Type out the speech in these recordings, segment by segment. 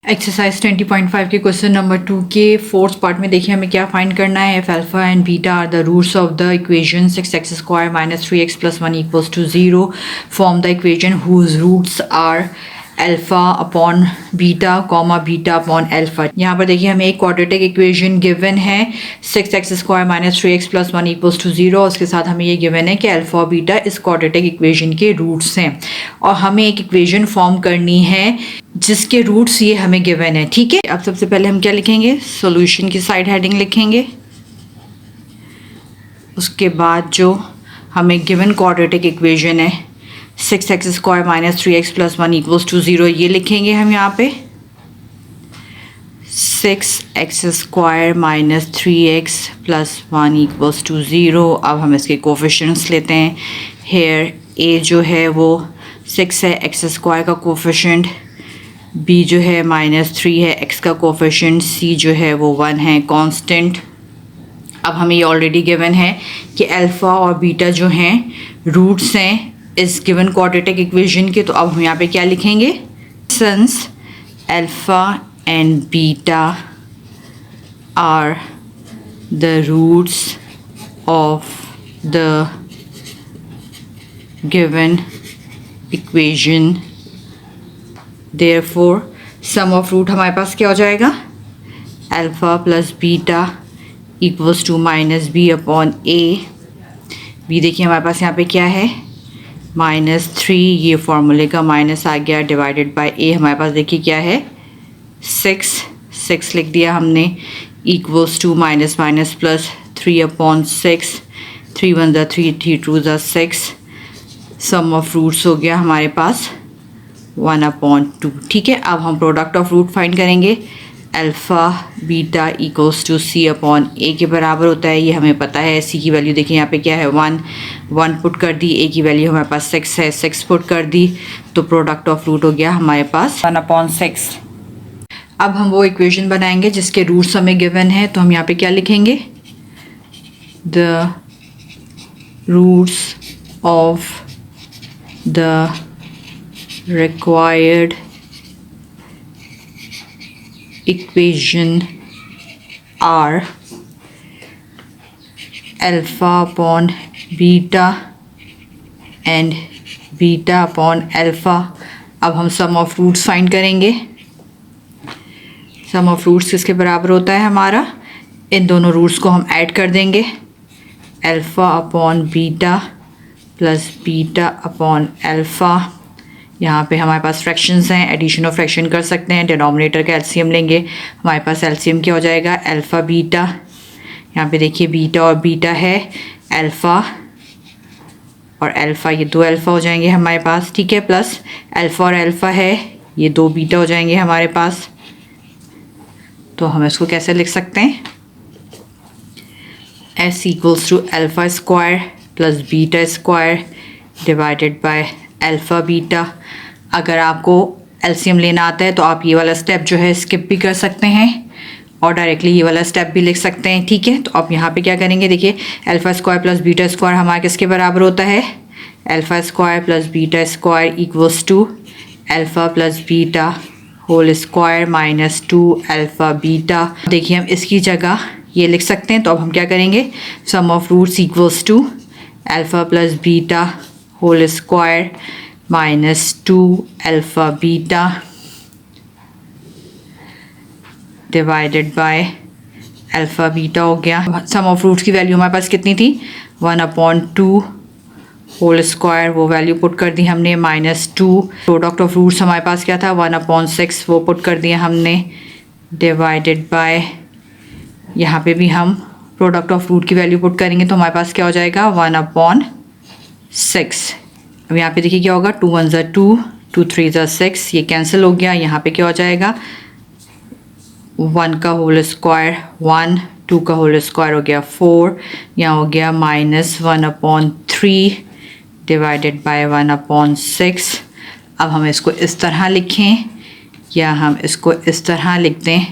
Exercise 20.5 के question number 2 के fourth part में देखिए हमें क्या फाइंड करना है। If alpha and beta are the roots of the equation 6x square minus 3x plus 1 equals to 0 form the equation whose roots are alpha upon beta comma beta upon alpha. यहाँ पर देखिए हमें एक quadratic equation given है 6x square minus 3x plus 1 equals to 0। उसके साथ हमें ये गिवन है कि अल्फा और बीटा इस क्वाड्रेटिक इक्वेशन के रूट्स हैं और हमें एक इक्वेशन फॉर्म करनी है जिसके रूट्स ये हमें गिवन है। ठीक है, अब सबसे पहले हम क्या लिखेंगे, सॉल्यूशन की साइड हेडिंग लिखेंगे। उसके बाद जो हमें गिवन क्वाड्रेटिक इक्वेशन है 6x square minus 3x plus 1 equals to 0 ये लिखेंगे हम यहाँ पे 6x square minus 3x plus 1 equals to 0। अब हम इसके कोफिशिएंट्स लेते हैं। हेयर a जो है वो 6 है, x स्क्वायर का कोफिशिएंट, b जो है -3 है, x का कोफिशिएंट, c जो है वो 1 है कांस्टेंट। अब हमें ये ऑलरेडी गिवन है कि अल्फ़ा और बीटा जो हैं रूट्स हैं इस गिवन क्वाड्रेटिक इक्वेशन के। तो अब हम यहाँ पे क्या लिखेंगे, since alpha and beta are the roots of the given equation therefore sum of root हमारे पास क्या हो जाएगा, alpha plus beta equals to minus B upon A. बी देखिए हमारे पास यहाँ पे क्या है -3, ये फॉर्मूले का माइनस आ गया, डिवाइडेड बाय ए हमारे पास देखिए क्या है 6 लिख दिया हमने, equals to minus minus plus 3 upon 6, 3 1 ज़ा 3, 3 2 ज़ा 6। सम ऑफ रूट्स हो गया हमारे पास 1/2। ठीक है, अब हम प्रोडक्ट ऑफ रूट फाइंड करेंगे। Alpha beta equals to C upon A के बराबर होता है, ये हमें पता है। सी की वैल्यू देखिए यहाँ पे क्या है 1 पुट कर दी, ए की वैल्यू हमारे पास 6 है, 6 पुट कर दी, तो प्रोडक्ट ऑफ रूट हो गया हमारे पास 1/6। अब हम वो इक्वेशन बनाएंगे जिसके रूट्स हमें गिवन है। तो हम यहाँ पे क्या लिखेंगे, the roots of the required equation are alpha upon beta and beta upon alpha। अब हम सम ऑफ रूट्स फाइंड करेंगे। सम ऑफ रूट्स किसके बराबर होता है हमारा, इन दोनों रूट्स को हम ऐड कर देंगे, alpha upon beta plus beta upon alpha. यहाँ पे हमारे पास फ्रैक्शंस हैं, एडिशन और फ्रैक्शन कर सकते हैं। डिनोमिनेटर का एलसीएम लेंगे, हमारे पास एलसीएम क्या हो जाएगा, अल्फ़ा बीटा, यहाँ पे देखिए बीटा और बीटा है, अल्फ़ा और अल्फ़ा, ये 2 अल्फ़ा हो जाएंगे हमारे पास। ठीक है, प्लस अल्फ़ा और अल्फ़ा है, ये 2 बीटा हो जाएंगे हमारे पास। तो हम इसको कैसे लिख सकते हैं, s equals to alpha square plus beta square divided by alpha beta. अगर आपको एलसीएम लेना आता है तो आप ये वाला स्टेप जो है स्किप भी कर सकते हैं और डायरेक्टली ये वाला स्टेप भी लिख सकते हैं। ठीक है, तो आप यहाँ पे क्या करेंगे, देखिए alpha square plus beta square हमारा किसके बराबर होता है, alpha square plus beta square equals to alpha plus beta whole square minus 2 alpha beta. देखिए हम इसकी जगह ये लिख सकते हैं। तो अब हम क्या करेंगे, sum of roots equals to alpha plus beta whole square minus 2 alpha beta divided by alpha beta हो गया। सम ऑफ रूट्स की वैल्यू हमारे पास कितनी थी, 1/2 होल स्क्वायर, वो वैल्यू पुट कर दी हमने, -2। प्रोडक्ट ऑफ रूट्स हमारे पास क्या था 1/6, वो पुट कर दिया हमने, डिवाइडेड बाय, यहाँ पे भी हम प्रोडक्ट ऑफ रूट की वैल्यू पुट करेंगे तो हमारे पास क्या हो जाएगा 1/6। अब यहाँ पे देखिए क्या होगा, 2 1 ज़ा 2, 2 3 ज़ा 6, ये कैंसिल हो गया। यहाँ पे क्या हो जाएगा, 1 का होल स्क्वायर 1, 2 का होल स्क्वायर हो गया 4, यहाँ हो गया -1/3 डिवाइडेड बाय 1/6। अब हम इसको इस तरह लिखें या हम इसको इस तरह लिख दें,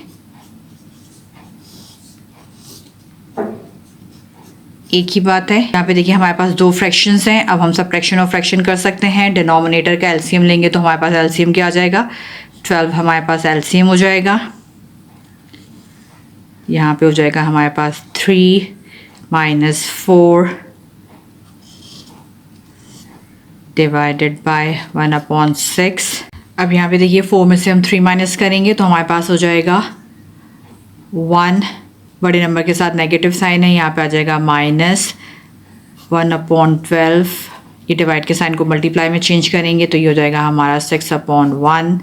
एक ही बात है। यहाँ पे देखिए हमारे पास 2 फ्रैक्शंस हैं। अब हम सब फ्रैक्शन और फ्रैक्शन कर सकते हैं। डिनोमिनेटर का एलसीएम लेंगे तो हमारे पास एलसीएम क्या आ जाएगा, 12 हमारे पास एलसीएम हो जाएगा, यहाँ पे हो जाएगा हमारे पास 3 माइनस 4 डिवाइडेड बाय 1/6। अब यहाँ पे देखिए 4 में से हम 3 माइनस करेंगे तो हमारे पास हो जाएगा 1, बड़े नंबर के साथ नेगेटिव साइन है, यहाँ पे आ जाएगा -1/12। ये डिवाइड के साइन को मल्टीप्लाई में चेंज करेंगे तो ये हो जाएगा हमारा 6/1।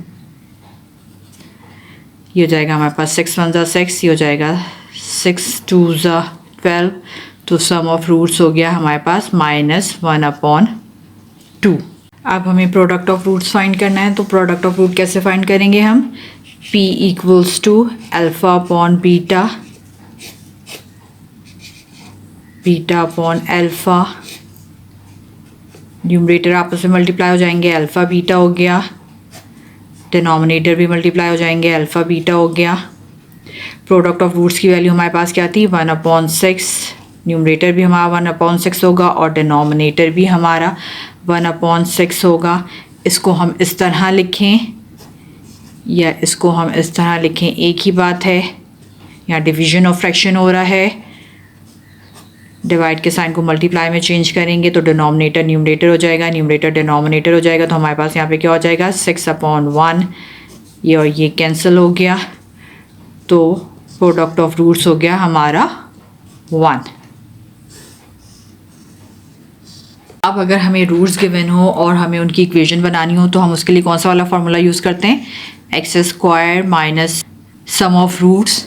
ये हो जाएगा हमारे पास 6 1 6, ये हो जाएगा 6 2 12। तो सम ऑफ रूट्स हो गया हमारे पास -1/2। अब हमें प्रोडक्ट ऑफ रूट्स फाइंड करना है, तो प्रोडक्ट ऑफ रूट कैसे फाइंड करेंगे हम? P equals to alpha upon beta, beta upon alpha, numerator आपस में मल्टीप्लाई हो जाएंगे, अल्फ़ा बीटा हो गया, डिनोमिनेटर भी मल्टीप्लाई हो जाएंगे, अल्फ़ा बीटा हो गया। प्रोडक्ट ऑफ रूट्स की वैल्यू हमारे पास क्या थी? 1/6। न्यूमरेटर भी हमारा 1/6 होगा और डिनोमिनेटर भी हमारा 1/6 होगा। इसको हम इस तरह लिखें या इसको हम इस तरह लिखें, एक ही बात है। यहाँ डिवीजन ऑफ फ्रैक्शन हो रहा है, डिवाइड के साइन को मल्टीप्लाई में चेंज करेंगे तो डिनोमिनेटर न्यूमरेटर हो जाएगा, न्यूमरेटर डिनोमिनेटर हो जाएगा। तो हमारे पास यहाँ पे क्या हो जाएगा? 6/1। ये और ये कैंसिल हो गया, तो प्रोडक्ट ऑफ रूट्स हो गया हमारा 1। अब अगर हमें रूट्स गिवन हो और हमें उनकी इक्वेशन बनानी हो तो हम उसके लिए कौन सा वाला फार्मूला यूज़ करते हैं? x² minus sum of roots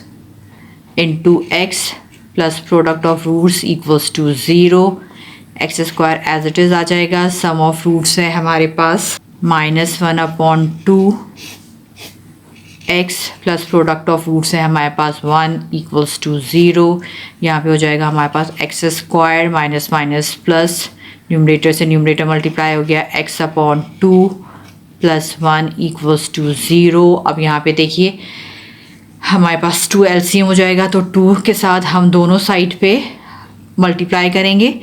into x plus product of roots equals to 0। x² as it is आ जाएगा। सम ऑफ रूट्स है हमारे पास -1/2 x plus product of roots है हमारे पास 1 इक्वल्स टू 0। यहाँ पे हो जाएगा हमारे पास x² minus minus plus, numerator से न्यूमरेटर मल्टीप्लाई हो गया, x/2 प्लस 1 इक्वल्स टू 0। अब यहाँ पे देखिए हमारे पास 2 एलसीएम हो जाएगा, तो 2 के साथ हम दोनों साइड पे मल्टीप्लाई करेंगे,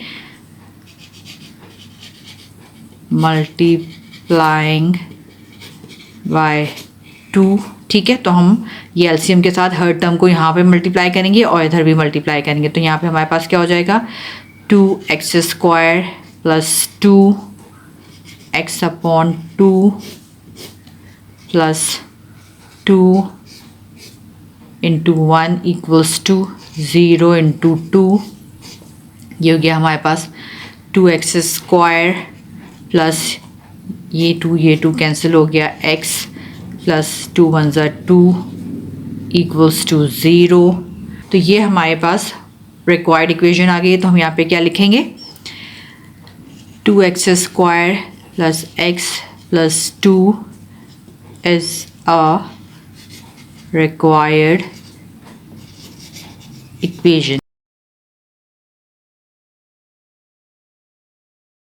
मल्टीप्लाइंग बाय 2। ठीक है, तो हम ये एलसीएम के साथ हर टर्म को यहाँ पे मल्टीप्लाई करेंगे और इधर भी मल्टीप्लाई करेंगे। तो यहाँ पे हमारे पास क्या हो जाएगा? 2x² plus 2x/2 plus 2 into 1 equals to 0 into 2। ये हो गया हमारे पास 2x² प्लस ये 2 कैंसिल हो गया, x प्लस 2 1 2 इक्वल्स टू 0। तो ये हमारे पास रिक्वायर्ड इक्वेशन आ गई। तो हम यहाँ पे क्या लिखेंगे? 2x² plus x plus 2 is a required equation.